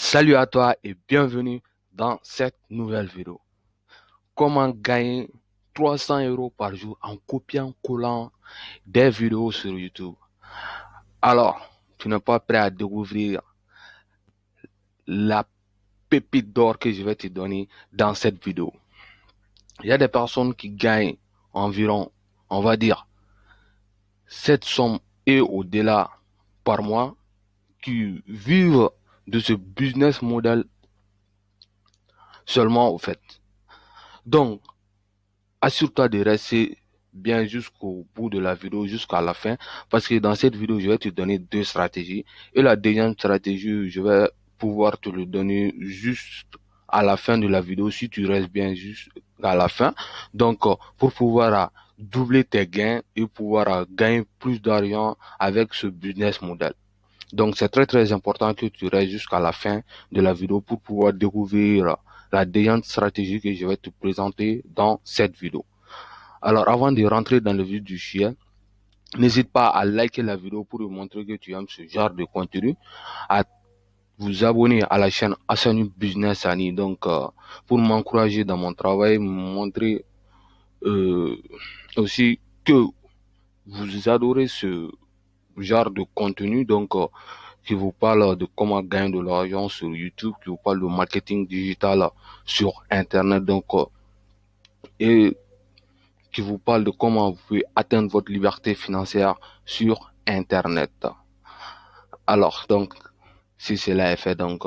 Salut à toi et bienvenue dans cette nouvelle vidéo. Comment gagner 300 € par jour en copiant-collant des vidéos sur YouTube. Alors, tu n'es pas prêt à découvrir la pépite d'or que je vais te donner dans cette vidéo. Il y a des personnes qui gagnent environ, on va dire, cette somme et au-delà par mois, qui vivent de ce business model seulement au fait. Donc, assure-toi de rester bien jusqu'au bout de la vidéo, jusqu'à la fin, parce que dans cette vidéo, je vais te donner deux stratégies. Et la deuxième stratégie, je vais pouvoir te le donner juste à la fin de la vidéo, si tu restes bien jusqu'à la fin. Donc, pour pouvoir doubler tes gains et pouvoir gagner plus d'argent avec ce business model. Donc, c'est très, très important que tu restes jusqu'à la fin de la vidéo pour pouvoir découvrir la deuxième stratégie que je vais te présenter dans cette vidéo. Alors, avant de rentrer dans le vif du sujet, n'hésite pas à liker la vidéo pour me montrer que tu aimes ce genre de contenu, à vous abonner à la chaîne Assani Business Ani, donc pour m'encourager dans mon travail, me montrer euh, aussi que vous adorez ce genre de contenu, donc qui vous parle de comment gagner de l'argent sur YouTube, qui vous parle de marketing digital sur Internet, donc et qui vous parle de comment vous pouvez atteindre votre liberté financière sur Internet. Alors, donc, si cela est fait, donc,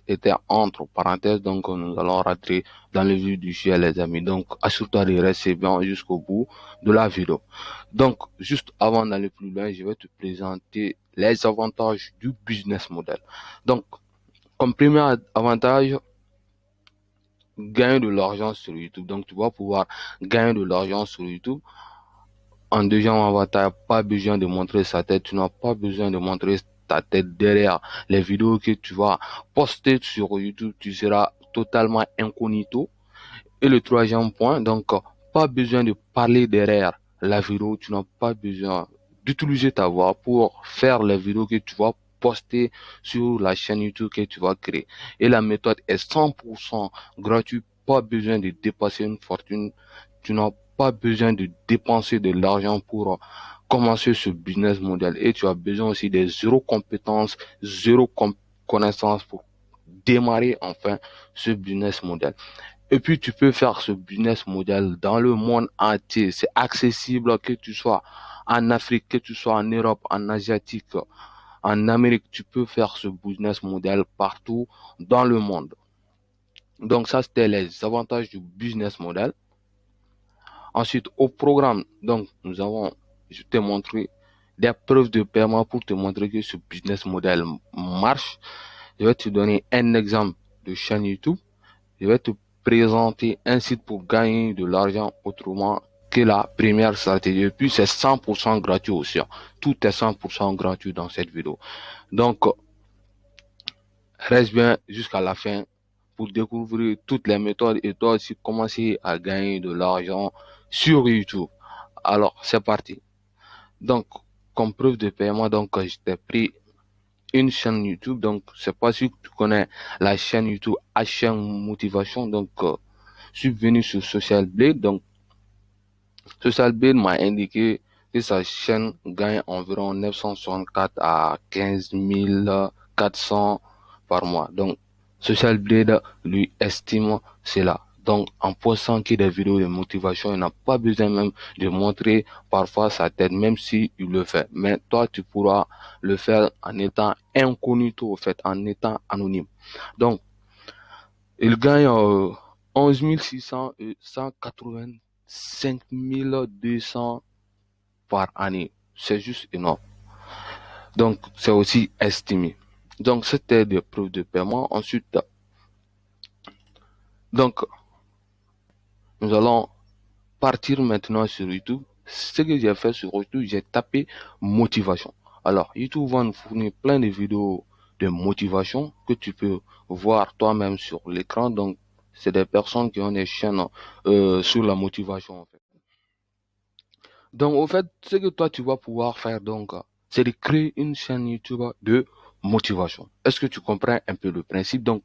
était entre parenthèses, donc nous allons rentrer dans le vif du sujet, les amis. Donc, assure-toi de rester bien jusqu'au bout de la vidéo. Donc, juste avant d'aller plus loin, je vais te présenter les avantages du business model. Donc, comme premier avantage, gagner de l'argent sur YouTube. Donc, tu vas pouvoir gagner de l'argent sur YouTube. En deuxième avantage, pas besoin de montrer sa tête. Tu n'as pas besoin de montrer ta tête derrière les vidéos que tu vas poster sur YouTube. Tu seras totalement incognito. Et le troisième point, donc, pas besoin de parler derrière la vidéo. Tu n'as pas besoin d'utiliser ta voix pour faire les vidéos que tu vas poster sur la chaîne YouTube que tu vas créer. Et la méthode est 100% gratuite. Pas besoin de dépasser une fortune. Tu n'as pas besoin de dépenser de l'argent pour commencer ce business model. Et tu as besoin aussi des zéro compétences, zéro connaissance pour démarrer enfin ce business model. Et puis, tu peux faire ce business model dans le monde entier. C'est accessible que tu sois en Afrique, que tu sois en Europe, en Asiatique, en Amérique. Tu peux faire ce business model partout dans le monde. Donc, ça, c'était les avantages du business model. Ensuite, au programme, donc, je t'ai montré des preuves de paiement pour te montrer que ce business model marche. Je vais te donner un exemple de chaîne YouTube. Je vais te présenter un site pour gagner de l'argent autrement que la première stratégie. Et puis, c'est 100% gratuit aussi. Tout est 100% gratuit dans cette vidéo. Donc, reste bien jusqu'à la fin pour découvrir toutes les méthodes et toi aussi commencer à gagner de l'argent sur YouTube. Alors, c'est parti. Donc, comme preuve de paiement, donc, je t'ai pris une chaîne YouTube. Donc, c'est pas si tu connais la chaîne YouTube HM Motivation. Donc, je suis venu sur Social Blade. Donc, Social Blade m'a indiqué que sa chaîne gagne environ 964 à 15 400 par mois. Donc, Social Blade lui estime cela. Donc, en postant que des vidéos de motivation, il n'a pas besoin même de montrer parfois sa tête, même si il le fait. Mais toi, tu pourras le faire en étant incognito, au fait, en étant anonyme. Donc, il gagne 11 600 et 185 200 par année. C'est juste énorme. Donc, c'est aussi estimé. Donc, c'était des preuves de paiement. Ensuite, donc, nous allons partir maintenant sur YouTube. Ce que j'ai fait sur YouTube, j'ai tapé motivation. Alors, YouTube va nous fournir plein de vidéos de motivation que tu peux voir toi-même sur l'écran. Donc, c'est des personnes qui ont des chaînes sur la motivation, en fait. Donc, au fait, ce que toi, tu vas pouvoir faire, donc, c'est de créer une chaîne YouTube de motivation. Est-ce que tu comprends un peu le principe? Donc,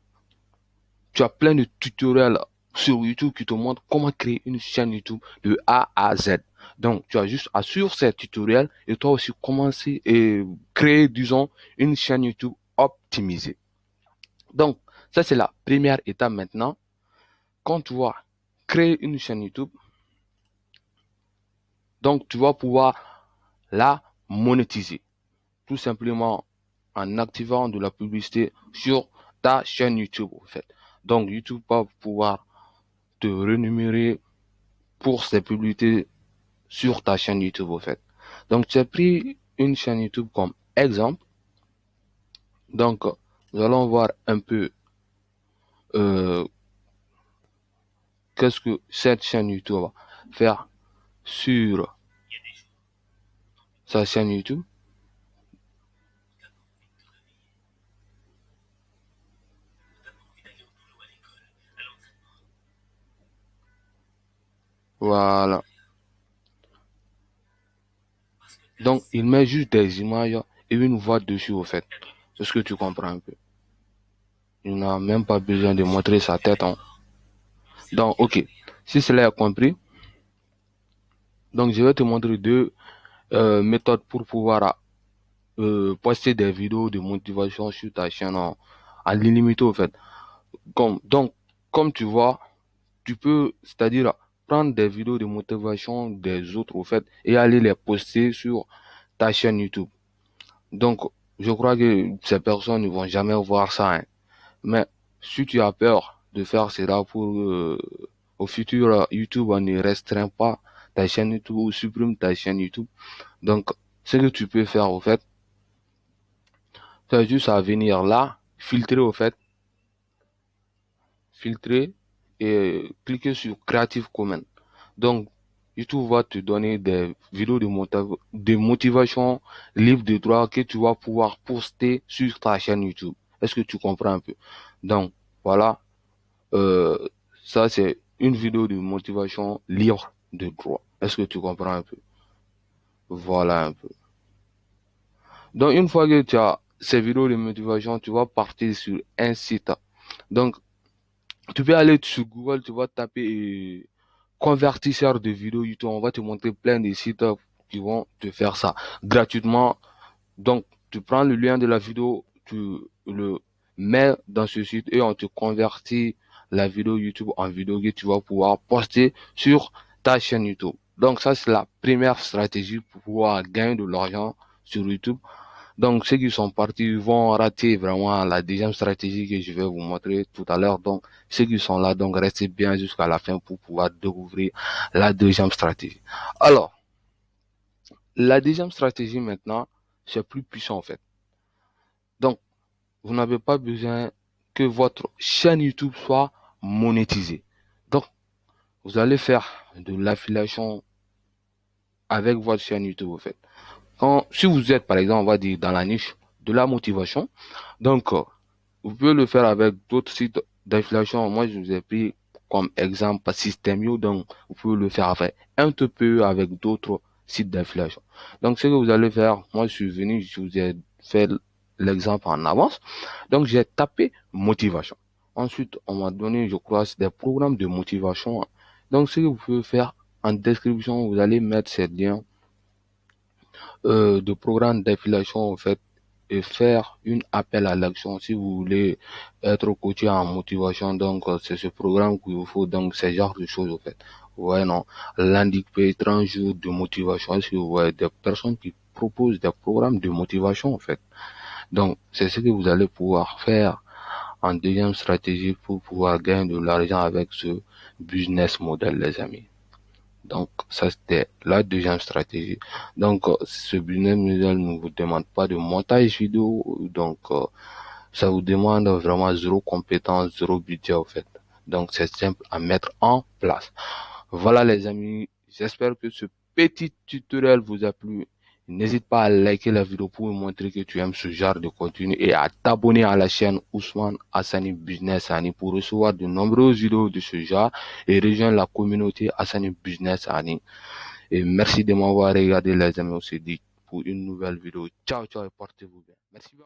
tu as plein de tutoriels sur YouTube qui te montrent comment créer une chaîne YouTube de A à Z. Donc, tu as juste à suivre ces tutoriels et toi aussi commencer et créer, disons, une chaîne YouTube optimisée. Donc, ça, c'est la première étape maintenant. Quand tu vas créer une chaîne YouTube, donc tu vas pouvoir la monétiser. Tout simplement en activant de la publicité sur ta chaîne YouTube, en fait. Donc, YouTube va pouvoir te rémunérer pour ces publicités sur ta chaîne YouTube, en fait. Donc, j'ai pris une chaîne YouTube comme exemple. Donc, nous allons voir un peu euh, qu'est-ce que cette chaîne YouTube va faire sur sa chaîne YouTube. Voilà. Donc, il met juste des images et une voix dessus, au fait. Est-ce que tu comprends un peu? Il n'a même pas besoin de montrer sa tête, hein. Donc, ok. Si cela est compris, donc je vais te montrer deux méthodes pour pouvoir poster des vidéos de motivation sur ta chaîne en illimité, au fait. Donc, comme tu vois, tu peux, c'est-à-dire prendre des vidéos de motivation des autres, au fait, et aller les poster sur ta chaîne YouTube. Donc, je crois que ces personnes ne vont jamais voir ça, hein. Mais si tu as peur de faire cela pour au futur, YouTube ne restreint pas ta chaîne YouTube ou supprime ta chaîne YouTube. Donc, ce que tu peux faire, au fait, c'est juste à venir là, filtrer, au fait, filtrer et cliquer sur Creative Commons. Donc, YouTube va te donner des vidéos de motivation libre de droit que tu vas pouvoir poster sur ta chaîne YouTube. Est-ce que tu comprends un peu? Donc, voilà, euh, ça c'est une vidéo de motivation libre de droit. Est-ce que tu comprends un peu? Voilà un peu. Donc, une fois que tu as ces vidéos de motivation, tu vas partir sur un site. Donc, tu peux aller sur Google, tu vas taper convertisseur de vidéos YouTube. On va te montrer plein de sites qui vont te faire ça gratuitement. Donc, tu prends le lien de la vidéo, tu le mets dans ce site et on te convertit la vidéo YouTube en vidéo que tu vas pouvoir poster sur ta chaîne YouTube. Donc, ça, c'est la première stratégie pour pouvoir gagner de l'argent sur YouTube. Donc, ceux qui sont partis vont rater vraiment la deuxième stratégie que je vais vous montrer tout à l'heure. Donc, ceux qui sont là, donc restez bien jusqu'à la fin pour pouvoir découvrir la deuxième stratégie. Alors, la deuxième stratégie maintenant, c'est plus puissant en fait. Donc, vous n'avez pas besoin que votre chaîne YouTube soit monétisée. Donc, vous allez faire de l'affiliation avec votre chaîne YouTube en fait. Si vous êtes, par exemple, on va dire, dans la niche de la motivation, donc, vous pouvez le faire avec d'autres sites d'affiliation. Moi, je vous ai pris comme exemple Systemio, donc, vous pouvez le faire avec un peu peu avec d'autres sites d'affiliation. Donc, ce que vous allez faire, moi, je suis venu, je vous ai fait l'exemple en avance. Donc, j'ai tapé motivation. Ensuite, on m'a donné, je crois, des programmes de motivation. Donc, ce que vous pouvez faire en description, vous allez mettre ces liens de programme d'affiliation en fait et faire une appel à l'action si vous voulez être coaché en motivation. Donc c'est ce programme qu'il vous faut, donc ce genre de choses en fait. Ouais, non, landing page 30 jours de motivation. Si vous voyez des personnes qui proposent des programmes de motivation en fait. Donc c'est ce que vous allez pouvoir faire en deuxième stratégie pour pouvoir gagner de l'argent avec ce business model, les amis. Donc, ça, c'était la deuxième stratégie. Donc, ce business model ne vous demande pas de montage vidéo. Donc, ça vous demande vraiment zéro compétence, zéro budget, en fait. Donc, c'est simple à mettre en place. Voilà, les amis. J'espère que ce petit tutoriel vous a plu. N'hésite pas à liker la vidéo pour me montrer que tu aimes ce genre de contenu et à t'abonner à la chaîne Ousmane Hassani Business Ani pour recevoir de nombreuses vidéos de ce genre et rejoindre la communauté Hassani Business Ani. Et merci de m'avoir regardé les amis. On se dit pour une nouvelle vidéo. Ciao, ciao et portez-vous bien. Merci bien.